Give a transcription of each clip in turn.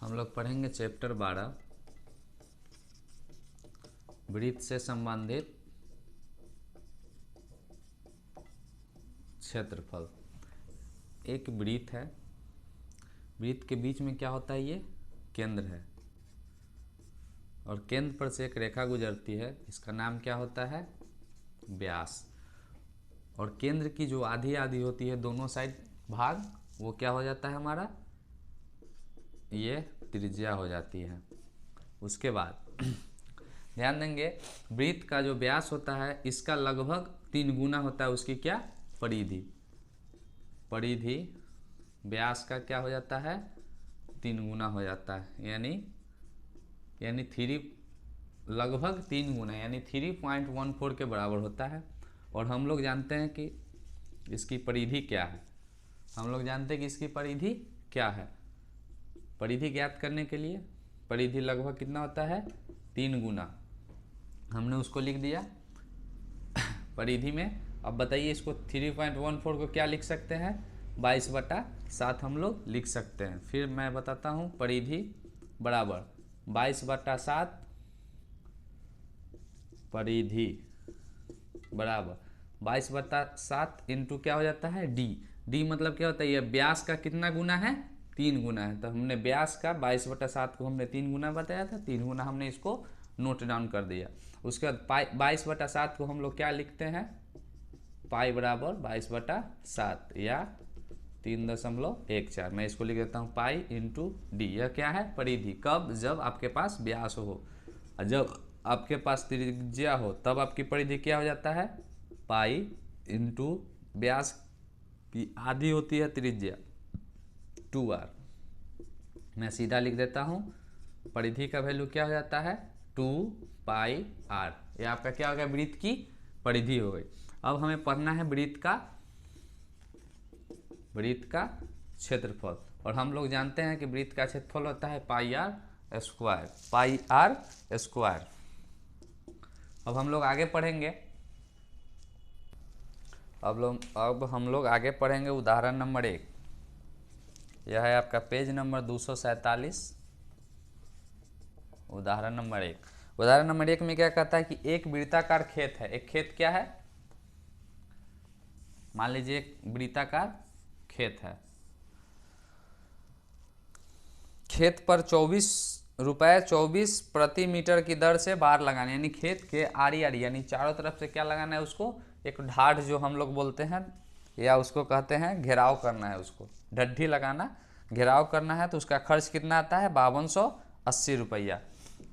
हम लोग पढ़ेंगे चैप्टर 12 वृत्त से संबंधित क्षेत्रफल। एक वृत्त है, वृत्त के बीच में क्या होता है, ये केंद्र है और केंद्र पर से एक रेखा गुजरती है, इसका नाम क्या होता है, व्यास। और केंद्र की जो आधी आधी होती है दोनों साइड भाग, वो क्या हो जाता है हमारा, ये त्रिज्या हो जाती है। उसके बाद ध्यान देंगे, वृत्त का जो व्यास होता है इसका लगभग 3 गुना होता है उसकी क्या, परिधि। परिधि व्यास का क्या हो जाता है, 3 गुना हो जाता है, यानी 3 लगभग 3 गुना यानी 3.14 के बराबर होता है। और हम लोग जानते हैं कि इसकी परिधि क्या है, हम लोग जानते हैं कि इसकी परिधि क्या है। परिधि ज्ञात करने के लिए परिधि लगभग कितना होता है, 3 गुना, हमने उसको लिख दिया परिधि में। अब बताइए इसको 3.14 को क्या लिख सकते हैं, 22/7 हम लोग लिख सकते हैं। फिर मैं बताता हूँ, परिधि बराबर 22/7, परिधि बराबर 22/7 इंटू क्या हो जाता है, डी। डी मतलब क्या होता है, ये व्यास का कितना गुना है, 3 गुना है। तो हमने व्यास का 22/7 को हमने 3 गुना बताया था, 3 गुना हमने इसको नोट डाउन कर दिया। उसके बाद 22/7 को हम लोग क्या लिखते हैं, पाई बराबर 22/7 या 3.14। मैं इसको लिख देता हूँ पाई इंटू डी। यह क्या है, परिधि। कब, जब आपके पास व्यास हो, जब आपके पास त्रिज्या हो तब आपकी परिधि क्या हो जाता है, पाई इंटू व्यास की आधी होती है त्रिज्या 2r। मैं सीधा लिख देता हूँ, परिधि का वैल्यू क्या हो जाता है, 2πr। ये आपका क्या हो गया, वृत्त की परिधि हो गई। अब हमें पढ़ना है वृत्त का क्षेत्रफल। और हम लोग जानते हैं कि वृत्त का क्षेत्रफल होता है πr स्क्वायर, πr स्क्वायर। अब हम लोग आगे पढ़ेंगे, अब हम लोग आगे पढ़ेंगे उदाहरण नंबर 1। यह है आपका पेज नंबर 247, उदाहरण नंबर 1। उदाहरण नंबर 1 में क्या कहता है कि एक वृत्ताकार खेत है। एक खेत क्या है, मान लीजिए एक वृत्ताकार खेत है। खेत पर 24 प्रति मीटर की दर से बार लगाना, यानी खेत के आड़ी आड़ी यानी चारों तरफ से क्या लगाना है उसको, एक ढाठ जो हम लोग बोलते हैं या उसको कहते हैं घेराव करना है, उसको ढड्ढी लगाना, घेराव करना है। तो उसका खर्च कितना आता है, 5280 रुपया।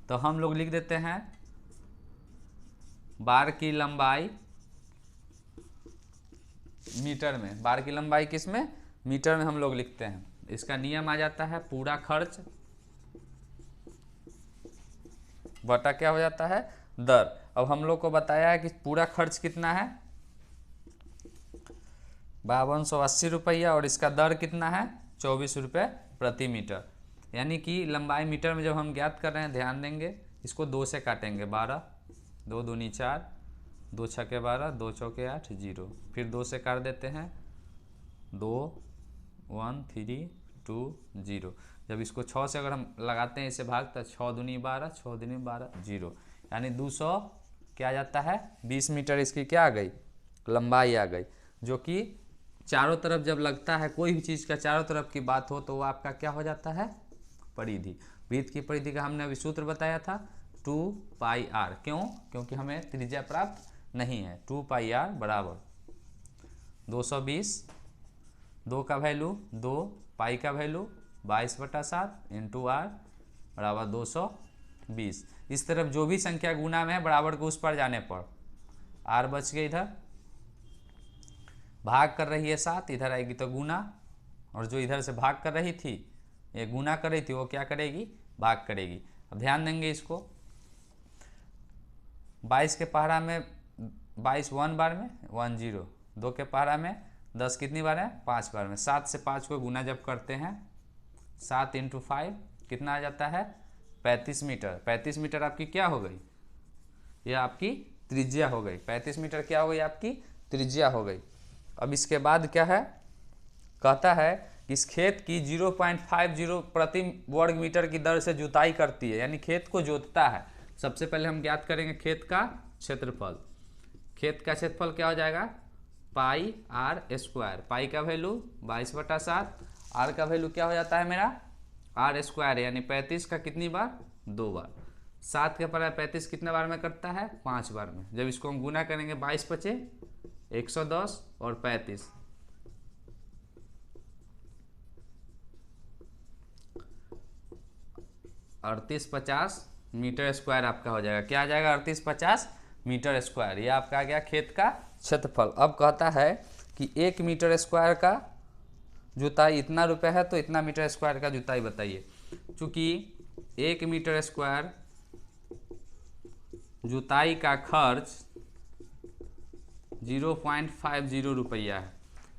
तो हम लोग लिख देते हैं बार की लंबाई मीटर में, बार की लंबाई किस में, मीटर में हम लोग लिखते हैं। इसका नियम आ जाता है पूरा खर्च बटा क्या हो जाता है, दर। अब हम लोग को बताया है कि पूरा खर्च कितना है, 5280 रुपया, और इसका दर कितना है, 24 रुपये प्रति मीटर। यानी कि लंबाई मीटर में जब हम ज्ञात कर रहे हैं, ध्यान देंगे इसको 2 से काटेंगे, 12, 2 दूनी 4, 2 छके 12, 2 चौके 8, 0। फिर 2 से काट देते हैं, 2 1 3 2 0। जब इसको 6 से अगर हम लगाते हैं इसे भाग, तो 6 दूनी 12, 6 दूनी 12, 0। यानी 200 क्या आ जाता है, 20 मीटर इसकी क्या आ गई, लंबाई आ गई। जो कि चारों तरफ जब लगता है, कोई भी चीज़ का चारों तरफ की बात हो, तो वो आपका क्या हो जाता है, परिधि। वृत्त की परिधि का हमने अभी सूत्र बताया था, 2πr। क्यों, क्योंकि हमें त्रिज्या प्राप्त नहीं है। 2πr बराबर 220, 2 का वैल्यू 2, पाई का वैल्यू 22/7 इंटू r बराबर 220। इस तरफ जो भी संख्या गुना में है बराबर को उस पर जाने पर r बच गए, इधर भाग कर रही है 7, इधर आएगी तो गुना, और जो इधर से भाग कर रही थी, ये गुना कर रही थी, वो क्या करेगी, भाग करेगी। अब ध्यान देंगे इसको, 22 के पहाड़ा में 22 1 बार में 10, 2 के पहाड़ा में 10 कितनी बार है, 5 बार में। 7 से 5 को गुना जब करते हैं, 7 इंटू 5 कितना आ जाता है, 35 मीटर। 35 मीटर आपकी क्या हो गई, यह आपकी त्रिज्या हो गई। 35 मीटर क्या हो गई, आपकी त्रिज्या हो गई। अब इसके बाद क्या है, कहता है इस खेत की 0.50 प्रति वर्ग मीटर की दर से जुताई करती है, यानी खेत को जोतता है। सबसे पहले हम ज्ञात करेंगे खेत का क्षेत्रफल। खेत का क्षेत्रफल क्या हो जाएगा, पाई आर स्क्वायर। पाई का वैल्यू 22/7, आर का वैल्यू क्या हो जाता है मेरा आर स्क्वायर, यानी 35 का कितनी बार, 2 बार। 7 के पर 35 कितने बार में करता है, 5 बार में। जब इसको हम गुना करेंगे 22 पचे 110 और 35, 3850 मीटर स्क्वायर आपका हो जाएगा। क्या आ जाएगा, 3850 मीटर स्क्वायर। ये आपका आ गया खेत का क्षेत्रफल। अब कहता है कि 1 मीटर स्क्वायर का जुताई इतना रुपये है, तो इतना मीटर स्क्वायर का जुताई बताइए। चूँकि 1 मीटर स्क्वायर जुताई का खर्च 0.50 रुपया है।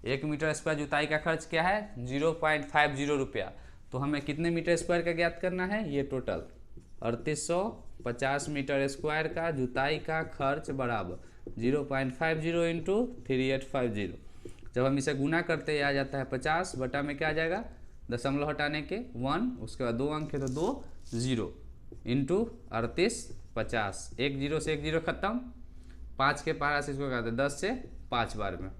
1 मीटर स्क्वायर जुताई का खर्च क्या है, 0.50 रुपया। तो हमें कितने मीटर स्क्वायर का ज्ञात करना है, ये टोटल 3850 मीटर स्क्वायर का जुताई का खर्च बराबर 0.50 इंटू 3850। जब हम इसे गुना करते हैं आ जाता है 50 बटा में क्या आ जाएगा, दशमलव हटाने के 1, उसके बाद 2 अंक है तो 2 0 इंटू 3850। 1 0 से 1 0 खत्म, 5 के पारा से इसको कहते हैं 10 से 5 बार में,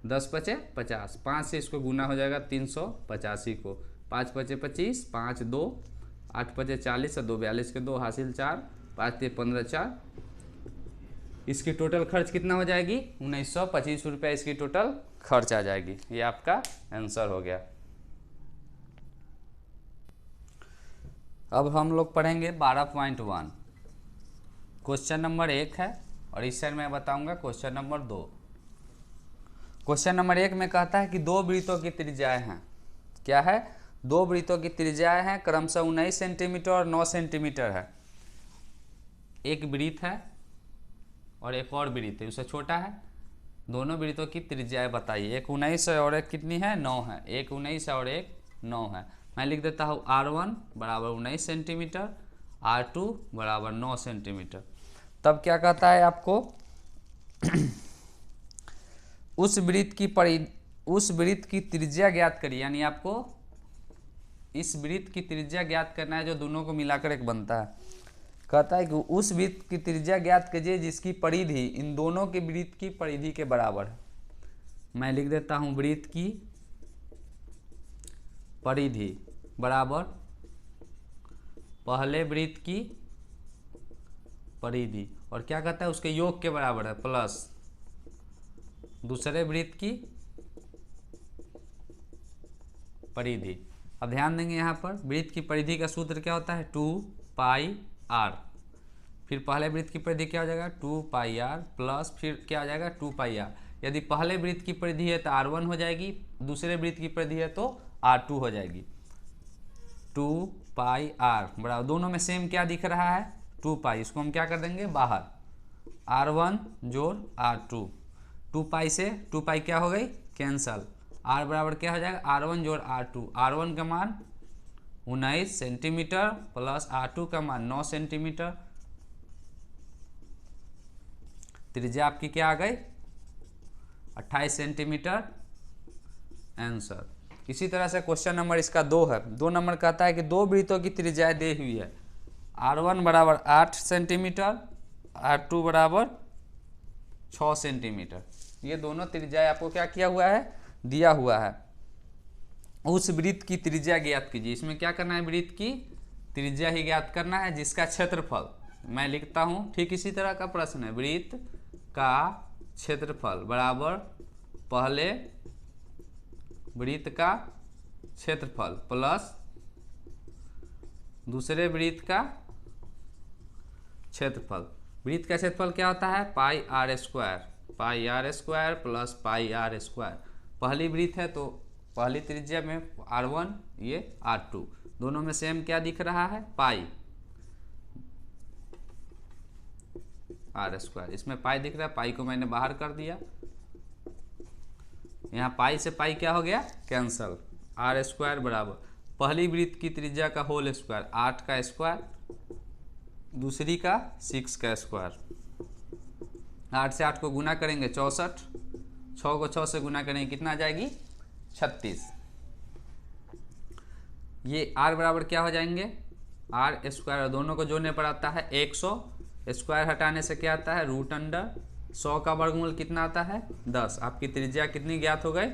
10 पचे 50, 5 से इसको गुना हो जाएगा 385 को, 5 पचे 25, 5 2, 8 पचे 40 और 2 42 के 2 हासिल 4, 5 ते 15 4। इसकी टोटल खर्च कितना हो जाएगी, 1925 रुपये इसकी टोटल खर्च आ जाएगी। ये आपका आंसर हो गया। अब हम लोग पढ़ेंगे 12.1। क्वेश्चन नंबर 1 है और इस साइड मैं बताऊंगा क्वेश्चन नंबर 2। क्वेश्चन नंबर 1 में कहता है कि 2 वृत्तों की त्रिज्याएं हैं। क्या है, 2 वृत्तों की त्रिज्याएं हैं, क्रमशः 19 सेंटीमीटर और 9 सेंटीमीटर है। एक वृत्त है और एक और वृत्त है, उससे छोटा है। दोनों वृत्तों की त्रिज्याएं बताइए। एक 19 है और एक कितनी है, 9 है। एक 19 है और एक 9 है। मैं लिख देता हूँ R1 बराबर 19 सेंटीमीटर, R2 बराबर 9 सेंटीमीटर। तब क्या कहता है आपको उस वृत्त की त्रिज्या ज्ञात करिए, यानी आपको इस वृत्त की त्रिज्या ज्ञात करना है जो दोनों को मिलाकर एक बनता है। कहता है कि उस वृत्त की त्रिज्या ज्ञात कीजिए जिसकी परिधि इन दोनों के वृत्त की परिधि के बराबर है। मैं लिख देता हूं वृत्त की परिधि बराबर पहले वृत्त की परिधि, और क्या कहता है उसके योग के बराबर है, प्लस दूसरे वृत्त की परिधि। अब ध्यान देंगे यहाँ पर वृत्त की परिधि का सूत्र क्या होता है, 2 पाई आर। फिर पहले वृत्त की परिधि क्या हो जाएगा, 2 पाई आर प्लस फिर क्या हो जाएगा 2 पाई आर। यदि पहले वृत्त की परिधि है तो R1 हो जाएगी, दूसरे वृत्त की परिधि है तो R2 हो जाएगी। 2 पाई आर बराबर, दोनों में सेम क्या दिख रहा है, 2 पाई। इसको हम क्या कर देंगे बाहर, R1 जोड़ R2। 2 पाई से 2 पाई क्या हो गई, कैंसल। R बराबर क्या हो जाएगा, R1 जोड़ R2। R1 का मान 19 सेंटीमीटर प्लस R2 का मान 9 सेंटीमीटर। त्रिज्या आपकी क्या आ गई, 28 सेंटीमीटर आंसर। इसी तरह से क्वेश्चन नंबर इसका 2 है। 2 नंबर कहता है कि 2 वृत्तों की त्रिज्याएं दी हुई है। R1 बराबर 8 सेंटीमीटर, R2 बराबर 6 सेंटीमीटर। ये दोनों त्रिज्याएं आपको क्या किया हुआ है, दिया हुआ है। उस वृत्त की त्रिज्या ज्ञात कीजिए। इसमें क्या करना है, वृत्त की त्रिज्या ही ज्ञात करना है जिसका क्षेत्रफल मैं लिखता हूं। ठीक इसी तरह का प्रश्न है, वृत्त का क्षेत्रफल बराबर पहले वृत्त का क्षेत्रफल प्लस दूसरे वृत्त का क्षेत्रफल। वृत्त का क्षेत्रफल क्या होता है, pi r square, pi r square plus pi r square. पहली वृत्त है तो पहली त्रिज्या में R1, ये R2, दोनों में सेम क्या दिख रहा है, पाई आर स्क्वायर। इसमें पाई दिख रहा है, पाई को मैंने बाहर कर दिया। यहाँ पाई से पाई क्या हो गया, कैंसल। आर स्क्वायर बराबर पहली वृत्त की त्रिज्या का होल स्क्वायर 8 का स्क्वायर, दूसरी का 6 का स्क्वायर। 8 से 8 को गुना करेंगे 64, 6 को 6 से गुना करेंगे कितना आ जाएगी, 36। ये आर बराबर क्या हो जाएंगे, आर स्क्वायर, दोनों को जोड़ने पर आता है 100, स्क्वायर हटाने से क्या आता है रूट अंडर 100 का वर्गमूल कितना आता है 10। आपकी त्रिज्या कितनी ज्ञात हो गई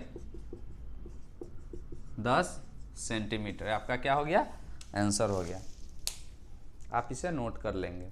10 सेंटीमीटर। आपका क्या हो गया आंसर हो गया। आप इसे नोट कर लेंगे।